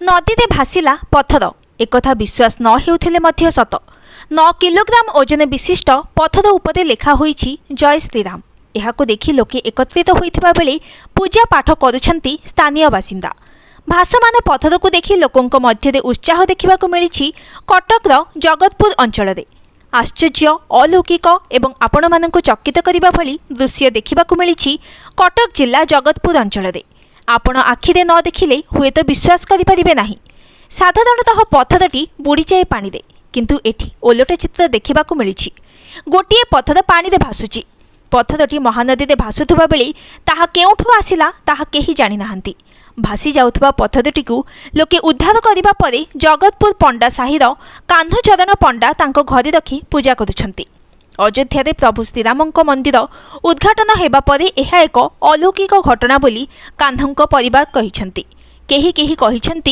नदीरे भासिला पथर एकथा विश्वास न हेउथिले मध्य सत 9 किलोग्राम ओजन विशिष्ट पथर उपरे लेखा होईछि जय श्रीराम। एहाको देखि लोके एकत्रित होइथिबा बेले पूजा पाठ करुछंती स्थानीय बासिंदा। भासमान पथर को देखि लोकंक मध्य उत्साह देखिबाकु मिलिछि कटकर जगतपुर अंचल रे। आश्चर्य अलौकिक एवं आपण मानकु चकित करिबा भली दृश्य देखिबाकु मिलिछि कटक जिला जगतपुर अंचल रे। आपण आखिरे न देखिले हुएत विश्वास करि परिबे नाही। साधारणतः पथरटी बुड़ी जाए पानी रे, किंतु एठी ओलट चित्र देखिबाकु मिलिछि। गोटिए पथर पानी रे भासुछि। पथरटी महानदी रे भासुथुबा बेले ताहा केउठु आसिला ताहा केही जानि नाहंती। भासी जाउथबा पथरटीकु लोके उद्धार करिबा परे जगतपुर पंडा साहिर कान्हचरण पंडा तांको घरे रखी पूजा करुछंती। अयोध्या रे प्रभु श्रीरामंक मंदिर उद्घाटन हेबा परे एहा एक अलौकिक घटना बोली कान्हंक परिवार कहिछंती। केही केही कहिछंती